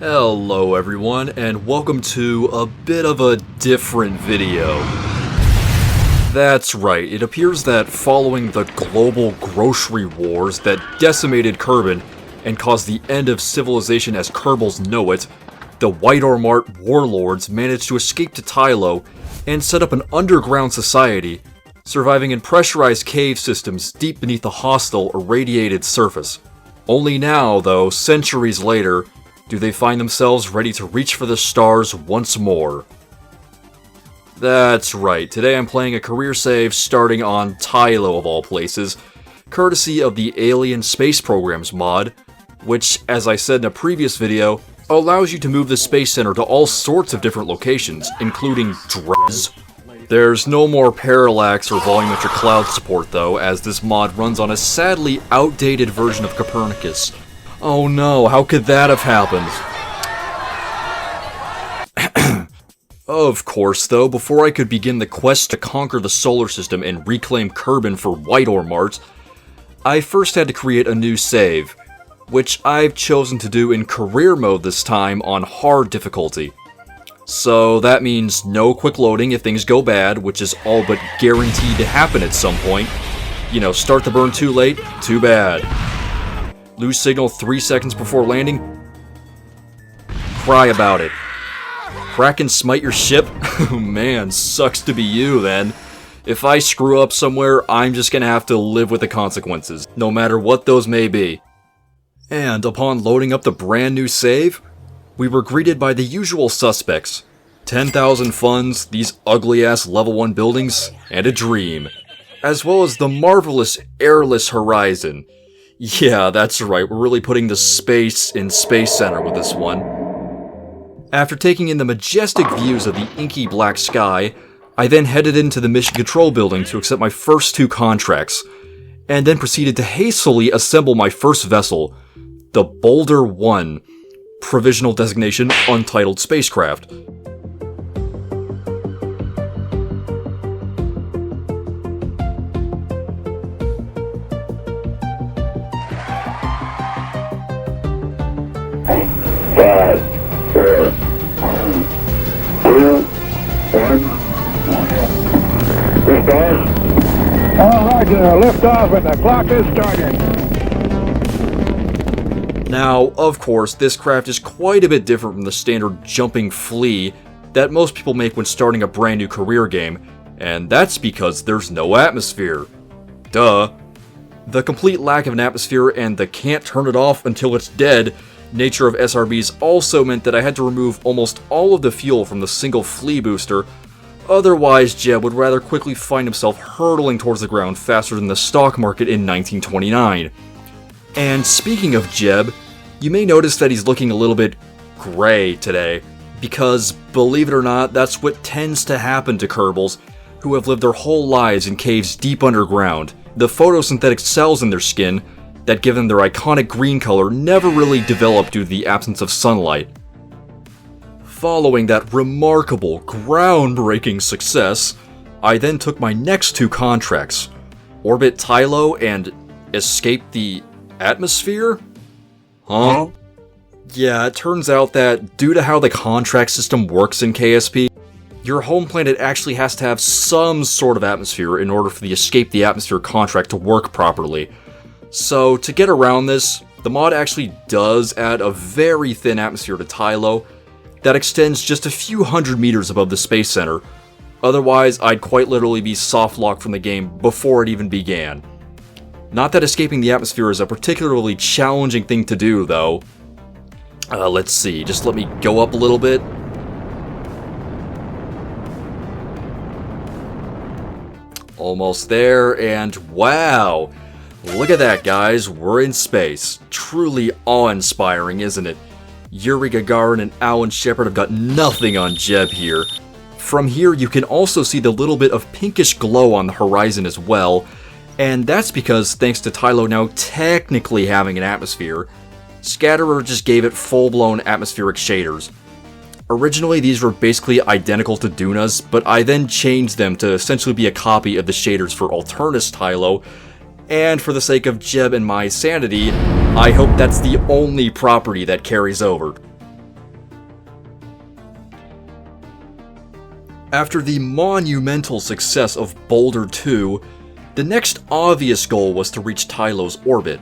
Hello everyone, and welcome to a bit of a different video. That's right, it appears that following the global grocery wars that decimated Kerbin and caused the end of civilization as Kerbals know it, the Widor-Mart warlords managed to escape to Tylo and set up an underground society, surviving in pressurized cave systems deep beneath the hostile irradiated surface. Only now, though, centuries later, do they find themselves ready to reach for the stars once more. That's right, today I'm playing a career save starting on Tylo of all places, courtesy of the Alien Space Programs mod, which, as I said in a previous video, allows you to move the Space Center to all sorts of different locations, including Dres. There's no more parallax or volumetric cloud support though, as this mod runs on a sadly outdated version of Copernicus. Oh no, how could that have happened? Of course though, before I could begin the quest to conquer the solar system and reclaim Kerbin for Widor-Mart, I first had to create a new save, which I've chosen to do in career mode this time on hard difficulty. So that means no quick loading if things go bad, which is all but guaranteed to happen at some point. You know, start the burn too late, too bad. Lose signal 3 seconds before landing? Cry about it. Crack and smite your ship? Man, sucks to be you then. If I screw up somewhere, I'm just gonna have to live with the consequences, no matter what those may be. And upon loading up the brand new save, we were greeted by the usual suspects. 10,000 funds, these ugly-ass level 1 buildings, and a dream. As well as the marvelous airless horizon. Yeah, that's right, we're really putting the space in Space Center with this one. After taking in the majestic views of the inky black sky, I then headed into the Mission Control building to accept my first 2 contracts, and then proceeded to hastily assemble my first vessel, the Boulder 1, provisional designation Untitled Spacecraft. Five, 4, 3, 2, 1. Lift off. All right, lift off and the clock is starting. Now, of course, this craft is quite a bit different from the standard jumping flea that most people make when starting a brand new career game, and that's because there's no atmosphere. Duh. The complete lack of an atmosphere and the can't turn it off until it's dead nature of SRBs also meant that I had to remove almost all of the fuel from the single flea booster, otherwise Jeb would rather quickly find himself hurtling towards the ground faster than the stock market in 1929. And speaking of Jeb, you may notice that he's looking a little bit gray today, because believe it or not, that's what tends to happen to Kerbals, who have lived their whole lives in caves deep underground. The photosynthetic cells in their skin that give them their iconic green color never really developed due to the absence of sunlight. Following that remarkable, groundbreaking success, I then took my next 2 contracts, orbit Tylo and escape the atmosphere? Huh? Yeah, it turns out that due to how the contract system works in KSP, your home planet actually has to have some sort of atmosphere in order for the escape the atmosphere contract to work properly. So, to get around this, the mod actually does add a very thin atmosphere to Tylo that extends just a few hundred meters above the Space Center. Otherwise, I'd quite literally be soft-locked from the game before it even began. Not that escaping the atmosphere is a particularly challenging thing to do, though. Let's see, just let me go up a little bit. Almost there, and wow! Look at that, guys, we're in space. Truly awe-inspiring, isn't it? Yuri Gagarin and Alan Shepard have got nothing on Jeb here. From here, you can also see the little bit of pinkish glow on the horizon as well, and that's because, thanks to Tylo now technically having an atmosphere, Scatterer just gave it full-blown atmospheric shaders. Originally, these were basically identical to Duna's, but I then changed them to essentially be a copy of the shaders for Alternus Tylo, and for the sake of Jeb and my sanity, I hope that's the only property that carries over. After the monumental success of Boulder 2, the next obvious goal was to reach Tylo's orbit.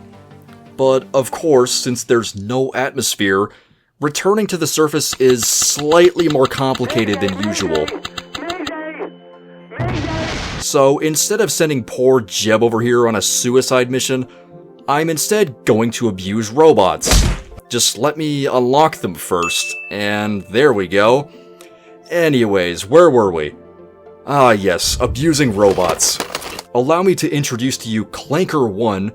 But of course, since there's no atmosphere, returning to the surface is slightly more complicated than usual. So instead of sending poor Jeb over here on a suicide mission, I'm instead going to abuse robots. Just let me unlock them first, and there we go. Anyways, where were we? Ah yes, abusing robots. Allow me to introduce to you Clanker 1,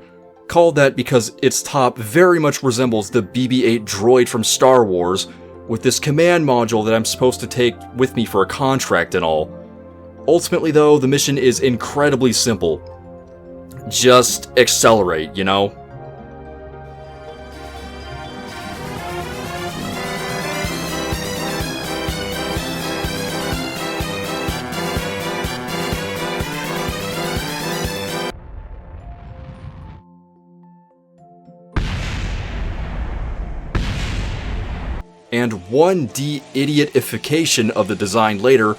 called that because its top very much resembles the BB-8 droid from Star Wars, with this command module that I'm supposed to take with me for a contract and all. Ultimately though, the mission is incredibly simple. Just accelerate, you know? And 1D idiotification of the design later,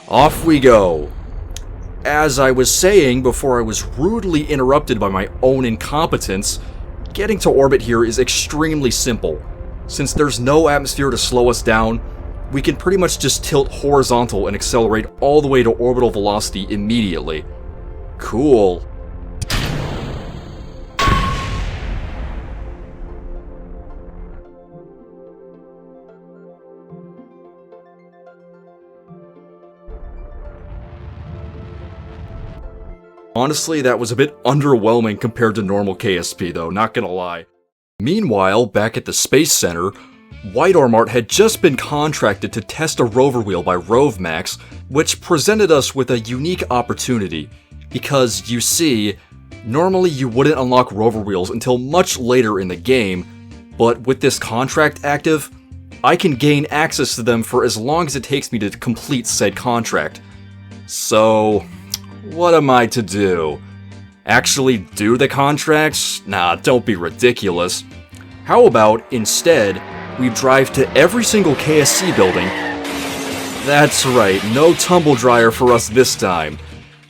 off we go. As I was saying before I was rudely interrupted by my own incompetence, getting to orbit here is extremely simple. Since there's no atmosphere to slow us down, we can pretty much just tilt horizontal and accelerate all the way to orbital velocity immediately. Cool. Honestly, that was a bit underwhelming compared to normal KSP though, not gonna lie. Meanwhile, back at the Space Center, Widor-Mart had just been contracted to test a rover wheel by Rovemax, which presented us with a unique opportunity. Because, you see, normally you wouldn't unlock rover wheels until much later in the game, but with this contract active, I can gain access to them for as long as it takes me to complete said contract. So, what am I to do? Actually do the contracts? Nah, don't be ridiculous. How about, instead, we drive to every single KSC building? That's right, no tumble dryer for us this time.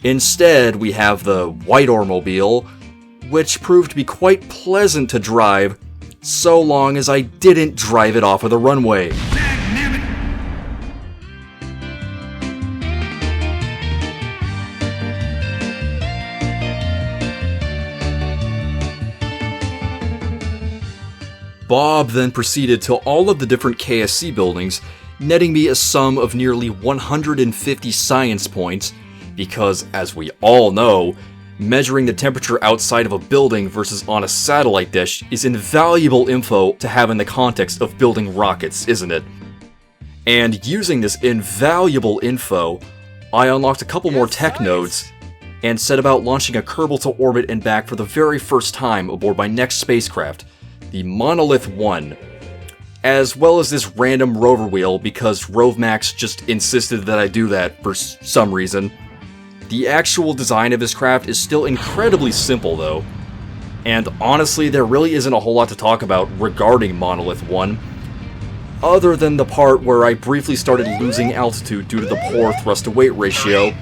Instead, we have the Widor-Mobile, which proved to be quite pleasant to drive, so long as I didn't drive it off of the runway. Bob then proceeded to all of the different KSC buildings, netting me a sum of nearly 150 science points, because, as we all know, measuring the temperature outside of a building versus on a satellite dish is invaluable info to have in the context of building rockets, isn't it? And using this invaluable info, I unlocked a couple more tech nodes, and set about launching a Kerbal to orbit and back for the very first time aboard my next spacecraft, the Monolith 1, as well as this random rover wheel because Rovemax just insisted that I do that for some reason. The actual design of this craft is still incredibly simple though, and honestly there really isn't a whole lot to talk about regarding Monolith 1, other than the part where I briefly started losing altitude due to the poor thrust-to-weight ratio,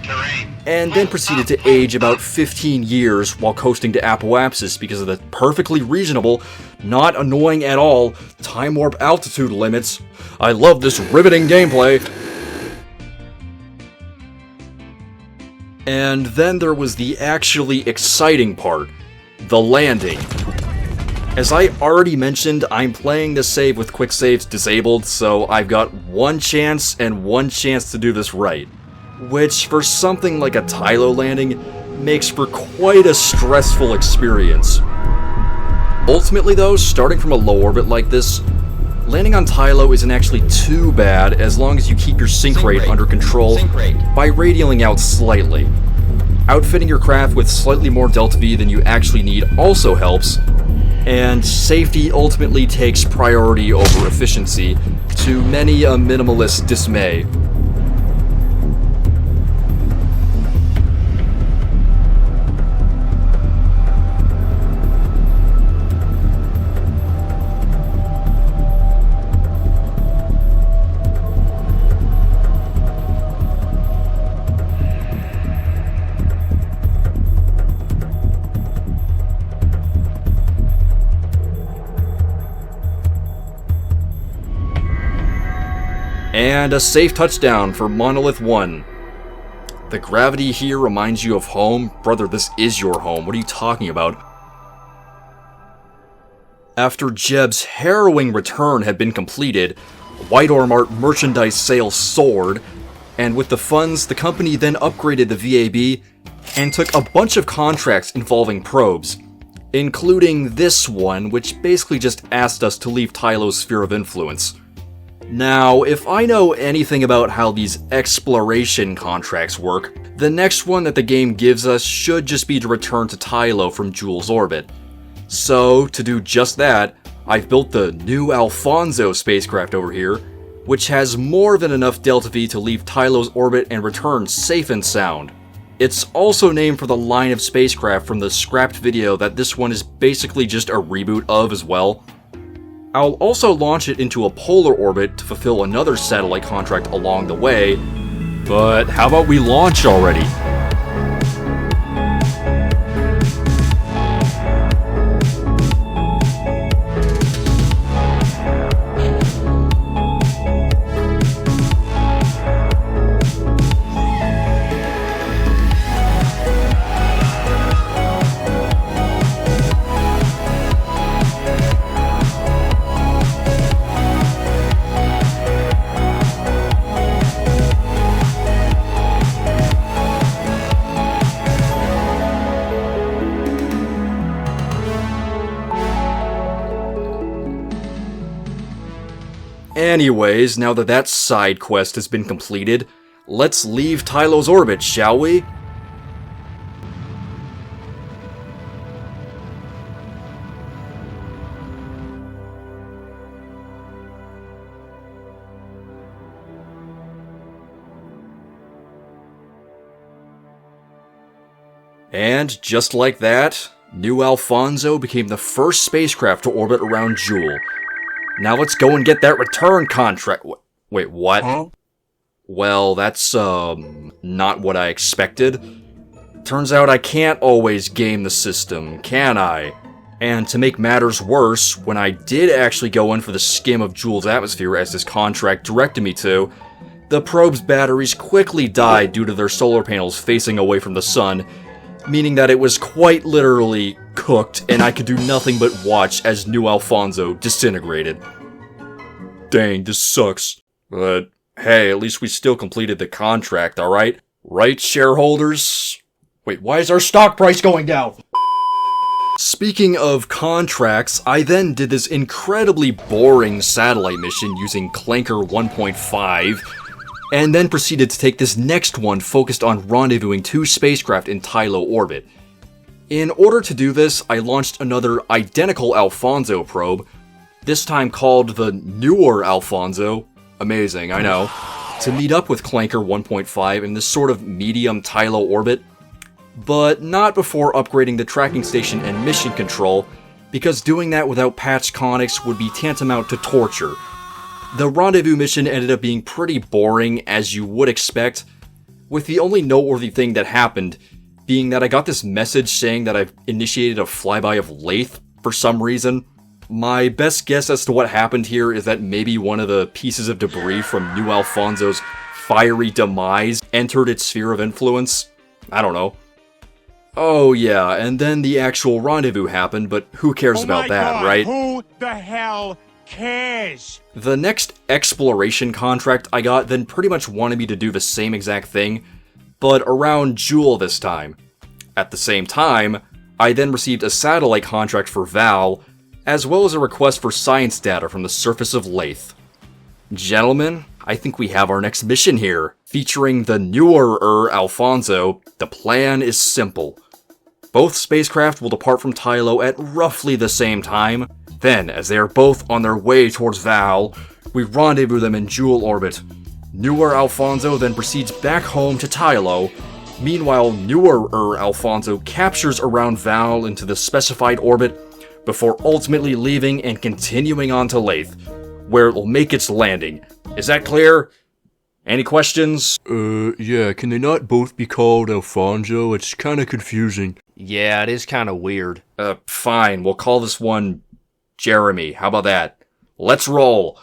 and then proceeded to age about 15 years while coasting to apoapsis because of the perfectly reasonable, not annoying at all, time warp altitude limits. I love this riveting gameplay! And then there was the actually exciting part, the landing. As I already mentioned, I'm playing this save with quick saves disabled, so I've got one chance to do this right. Which, for something like a Tylo landing, makes for quite a stressful experience. Ultimately though, starting from a low orbit like this, landing on Tylo isn't actually too bad as long as you keep your sync rate under control by radialing out slightly. Outfitting your craft with slightly more delta V than you actually need also helps, and safety ultimately takes priority over efficiency, to many a minimalist dismay. And a safe touchdown for Monolith 1. The gravity here reminds you of home? Brother, this is your home. What are you talking about? After Jeb's harrowing return had been completed, Widor-Mart merchandise sales soared, and with the funds, the company then upgraded the VAB and took a bunch of contracts involving probes, including this one, which basically just asked us to leave Tylo's sphere of influence. Now, if I know anything about how these exploration contracts work, the next one that the game gives us should just be to return to Tylo from Jool's orbit. So, to do just that, I've built the new Alfonso spacecraft over here, which has more than enough Delta V to leave Tylo's orbit and return safe and sound. It's also named for the line of spacecraft from the scrapped video that this one is basically just a reboot of as well. I'll also launch it into a polar orbit to fulfill another satellite contract along the way, but how about we launch already? Anyways, now that that side quest has been completed, let's leave Tylo's orbit, shall we? And just like that, New Alfonso became the first spacecraft to orbit around Jool. Now let's go and get that return contract. Wait, what? Huh? Well, that's, not what I expected. Turns out I can't always game the system, can I? And to make matters worse, when I did actually go in for the skim of Jool's atmosphere as this contract directed me to, the probe's batteries quickly died due to their solar panels facing away from the sun, meaning that it was quite literally cooked, and I could do nothing but watch as New Alfonso disintegrated. Dang, this sucks. But hey, at least we still completed the contract, alright? Right, shareholders? Wait, why is our stock price going down? Speaking of contracts, I then did this incredibly boring satellite mission using Clanker 1.5, and then proceeded to take this next one focused on rendezvousing two spacecraft in Tylo orbit. In order to do this, I launched another identical Alfonso probe, this time called the newer Alfonso, amazing, I know, to meet up with Clanker 1.5 in this sort of medium Tylo orbit, but not before upgrading the tracking station and mission control, because doing that without patched conics would be tantamount to torture. The rendezvous mission ended up being pretty boring, as you would expect, with the only noteworthy thing that happened being that I got this message saying that I've initiated a flyby of Laythe for some reason. My best guess as to what happened here is that maybe one of the pieces of debris from New Alfonso's fiery demise entered its sphere of influence. I don't know. Oh yeah, and then the actual rendezvous happened, but who cares about that, right? Who the hell cares? The next exploration contract I got then pretty much wanted me to do the same exact thing, but around Jool this time. At the same time, I then received a satellite contract for Val, as well as a request for science data from the surface of Laythe. Gentlemen, I think we have our next mission here. Featuring the newer Alfonso, the plan is simple. Both spacecraft will depart from Tylo at roughly the same time. Then, as they are both on their way towards Val, we rendezvous them in Jool orbit. Newer Alfonso then proceeds back home to Tylo. Meanwhile, newer Alfonso captures around Val into the specified orbit before ultimately leaving and continuing on to Laythe, where it will make its landing. Is that clear? Any questions? Yeah, can they not both be called Alfonso? It's kinda confusing. Yeah, it is kinda weird. Fine, we'll call this one Jeremy. How about that? Let's roll!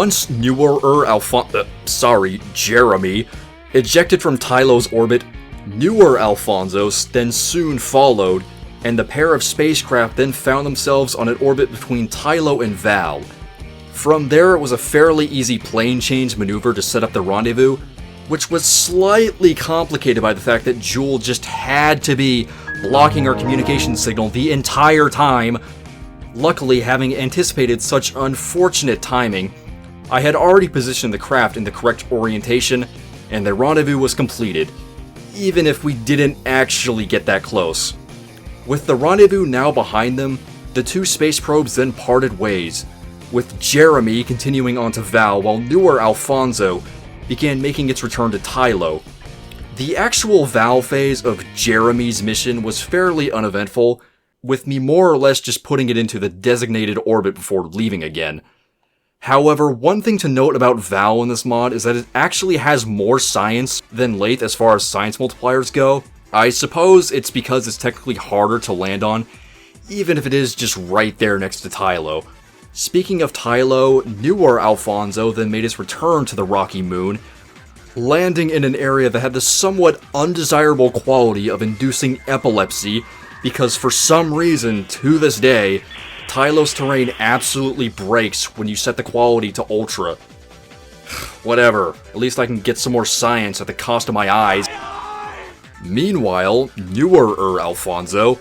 once Jeremy ejected from Tylo's orbit, newer Alfonsos then soon followed, and the pair of spacecraft then found themselves on an orbit between Tylo and Val. From there, it was a fairly easy plane change maneuver to set up the rendezvous, which was slightly complicated by the fact that Jool just had to be blocking our communication signal the entire time. Luckily, having anticipated such unfortunate timing, I had already positioned the craft in the correct orientation, and the rendezvous was completed, even if we didn't actually get that close. With the rendezvous now behind them, the two space probes then parted ways, with Jeremy continuing on to Val while newer Alfonso began making its return to Tylo. The actual Val phase of Jeremy's mission was fairly uneventful, with me more or less just putting it into the designated orbit before leaving again. However, one thing to note about Val in this mod is that it actually has more science than Laythe as far as science multipliers go. I suppose it's because it's technically harder to land on, even if it is just right there next to Tylo. Speaking of Tylo, newer Alfonso then made his return to the rocky moon, landing in an area that had the somewhat undesirable quality of inducing epilepsy, because for some reason, to this day, Tylo's terrain absolutely breaks when you set the quality to ultra. Whatever, at least I can get some more science at the cost of my eyes. Meanwhile, newer Alfonso,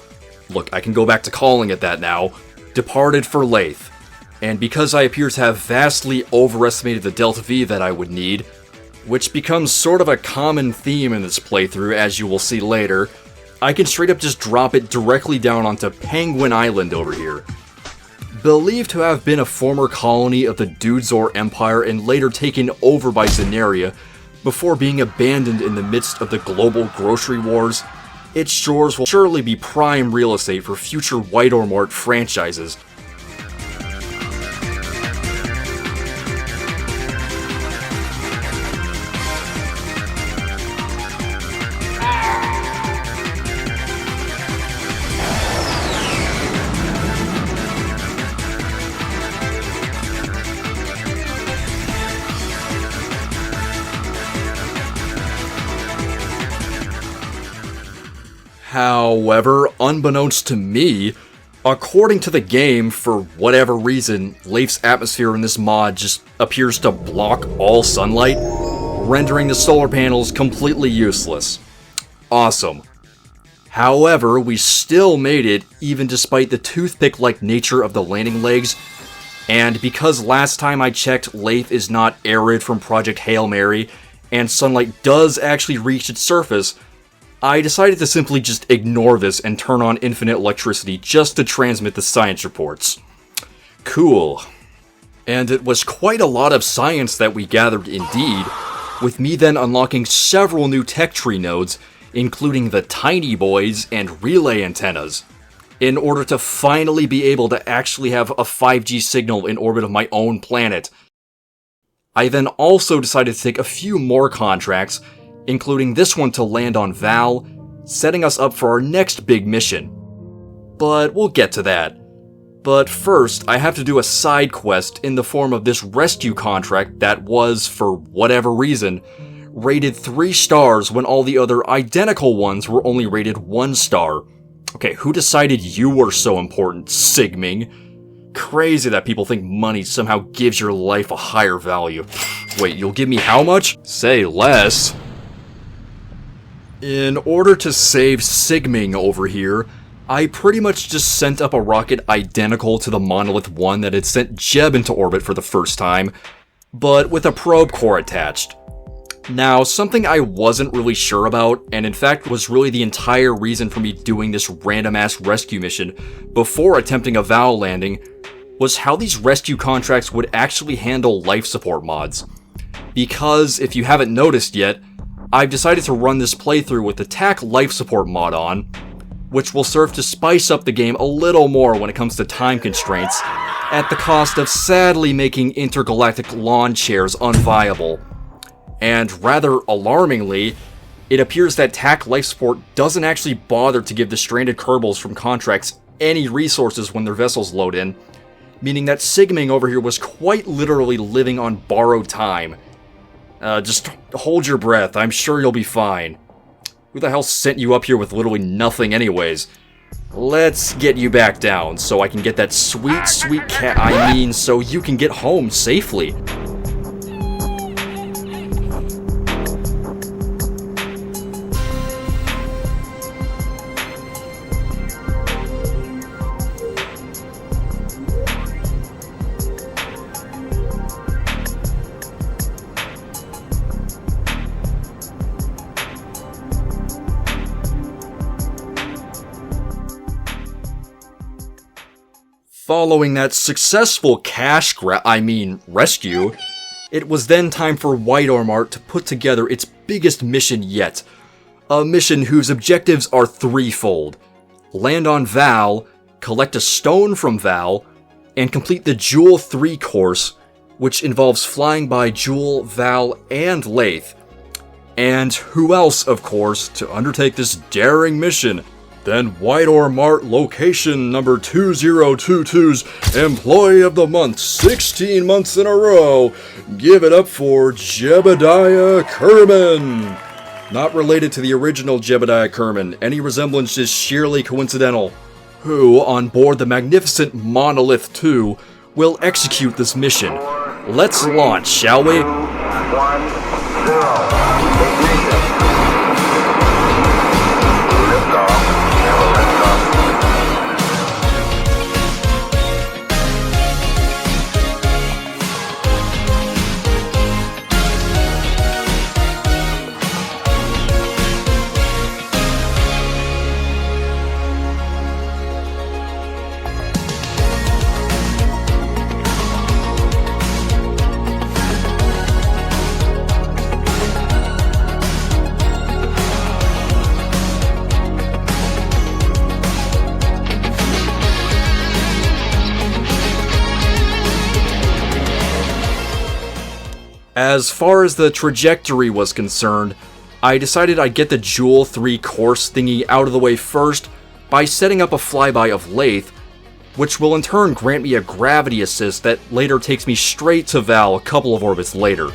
look, I can go back to calling it that now, departed for Laythe. And because I appear to have vastly overestimated the Delta V that I would need, which becomes sort of a common theme in this playthrough as you will see later, I can straight up just drop it directly down onto Penguin Island over here. Believed to have been a former colony of the Dudezor Empire and later taken over by Zenaria, before being abandoned in the midst of the global grocery wars, its shores will surely be prime real estate for future Widor-Mart franchises. However, unbeknownst to me, according to the game, for whatever reason, Laythe's atmosphere in this mod just appears to block all sunlight, rendering the solar panels completely useless. Awesome. However, we still made it, even despite the toothpick-like nature of the landing legs, and because last time I checked, Laythe is not arid from Project Hail Mary, and sunlight does actually reach its surface, I decided to simply just ignore this and turn on infinite electricity just to transmit the science reports. Cool. And it was quite a lot of science that we gathered indeed, with me then unlocking several new tech tree nodes, including the tiny boys and relay antennas, in order to finally be able to actually have a 5G signal in orbit of my own planet. I then also decided to take a few more contracts, including this one to land on Val, setting us up for our next big mission. But we'll get to that. But first, I have to do a side quest in the form of this rescue contract that was, for whatever reason, rated 3 stars when all the other identical ones were only rated 1 star. Okay, who decided you were so important, Sigming? Crazy that people think money somehow gives your life a higher value. Wait, you'll give me how much? Say less. In order to save Sigming over here, I pretty much just sent up a rocket identical to the Monolith 1 that had sent Jeb into orbit for the first time, but with a probe core attached. Now, something I wasn't really sure about, and in fact was really the entire reason for me doing this random-ass rescue mission before attempting a Val landing, was how these rescue contracts would actually handle life support mods. Because, if you haven't noticed yet, I've decided to run this playthrough with the TAC life support mod on, which will serve to spice up the game a little more when it comes to time constraints, at the cost of sadly making intergalactic lawn chairs unviable. And rather alarmingly, it appears that TAC life support doesn't actually bother to give the stranded Kerbals from contracts any resources when their vessels load in, meaning that Sigming over here was quite literally living on borrowed time. Just hold your breath, I'm sure you'll be fine. Who the hell sent you up here with literally nothing anyways? Let's get you back down so I can get that sweet, sweet cat. So you can get home safely. Following that successful rescue, it was then time for Widor-Mart to put together its biggest mission yet. A mission whose objectives are threefold. Land on Val, collect a stone from Val, and complete the Jool 3 course, which involves flying by Jool, Val, and Laythe. And who else, of course, to undertake this daring mission? Then Widor-Mart location number 2022's Employee of the Month 16 months in a row. Give it up for Jebediah Kerbin. Not related to the original Jebediah Kerbin, any resemblance is sheerly coincidental. Who, on board the magnificent Monolith 2, will execute this mission. Let's launch, shall we? 2, 1, 0. Ignition. Liftoff. As far as the trajectory was concerned, I decided I'd get the Jool 3 course thingy out of the way first by setting up a flyby of Laythe, which will in turn grant me a gravity assist that later takes me straight to Val a couple of orbits later.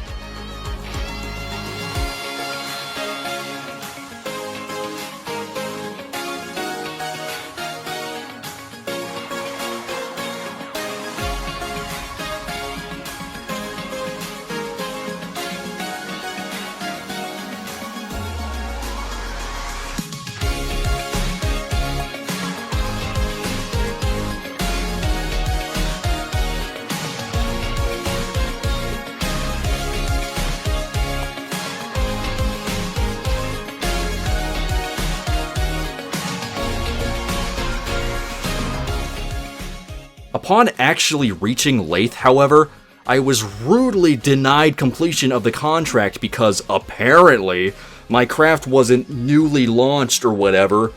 Upon actually reaching Laythe, however, I was rudely denied completion of the contract because apparently my craft wasn't newly launched or whatever.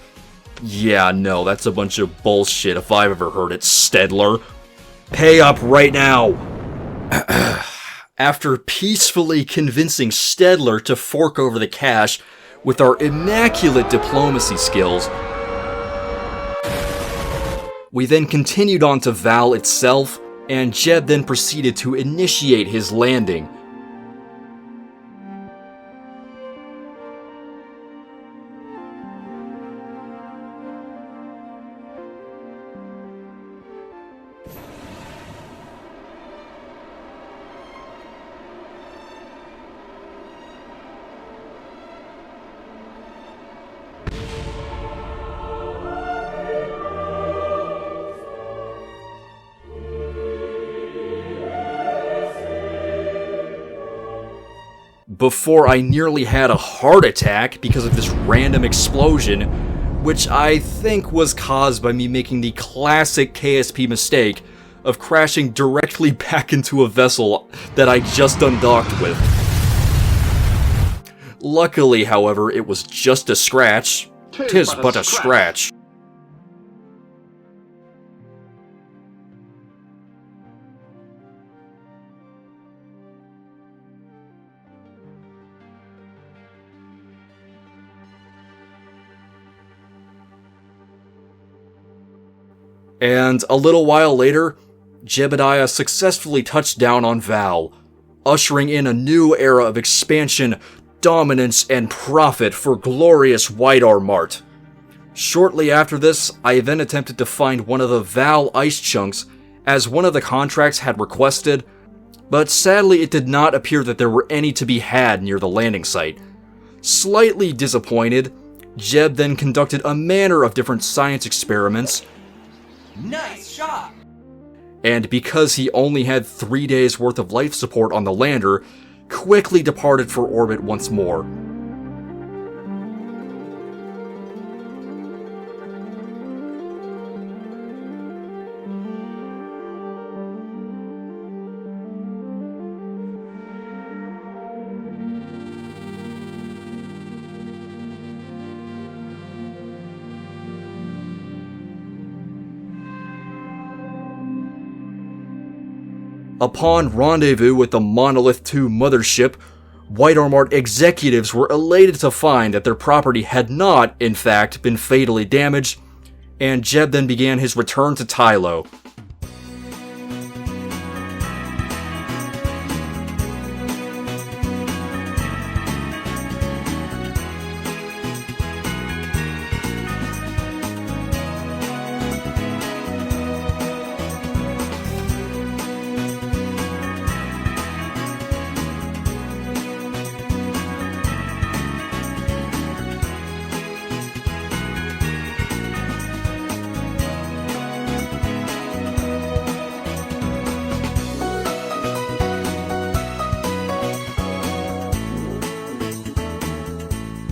Yeah, no, that's a bunch of bullshit if I've ever heard it, Stedler. Pay up right now! After peacefully convincing Stedler to fork over the cash with our immaculate diplomacy skills, we then continued on to Val itself, and Jeb then proceeded to initiate his landing. Before I nearly had a heart attack because of this random explosion, which I think was caused by me making the classic KSP mistake of crashing directly back into a vessel that I just undocked with. Luckily, however, it was just a scratch. 'Tis but a scratch. And a little while later, Jebediah successfully touched down on Val, ushering in a new era of expansion, dominance, and profit for glorious Widor-Mart. Shortly after this, I then attempted to find one of the Val ice chunks, as one of the contracts had requested, but sadly it did not appear that there were any to be had near the landing site. Slightly disappointed, Jeb then conducted a manner of different science experiments. Nice shot! And because he only had 3 days worth of life support on the lander, quickly departed for orbit once more. Upon rendezvous with the Monolith 2 mothership, Widor-Mart executives were elated to find that their property had not, in fact, been fatally damaged, and Jeb then began his return to Tylo.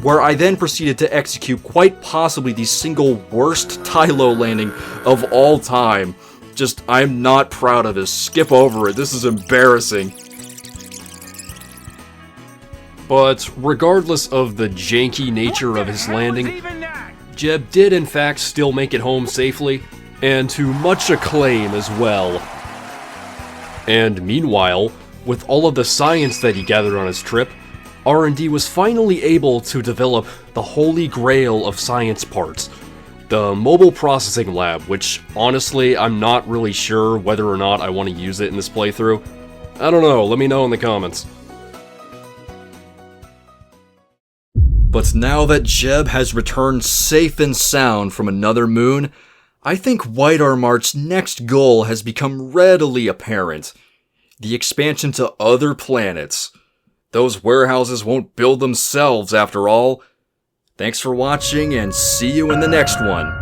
Where I then proceeded to execute quite possibly the single worst Tylo landing of all time. Just, I'm not proud of this. Skip over it. This is embarrassing. But regardless of the janky nature of his landing, Jeb did in fact still make it home safely, and to much acclaim as well. And meanwhile, with all of the science that he gathered on his trip, R&D was finally able to develop the holy grail of science parts, the mobile processing lab, which honestly I'm not really sure whether or not I want to use it in this playthrough. I don't know, let me know in the comments. But now that Jeb has returned safe and sound from another moon, I think Widor-Mart's next goal has become readily apparent. The expansion to other planets. Those warehouses won't build themselves after all. Thanks for watching, and see you in the next one.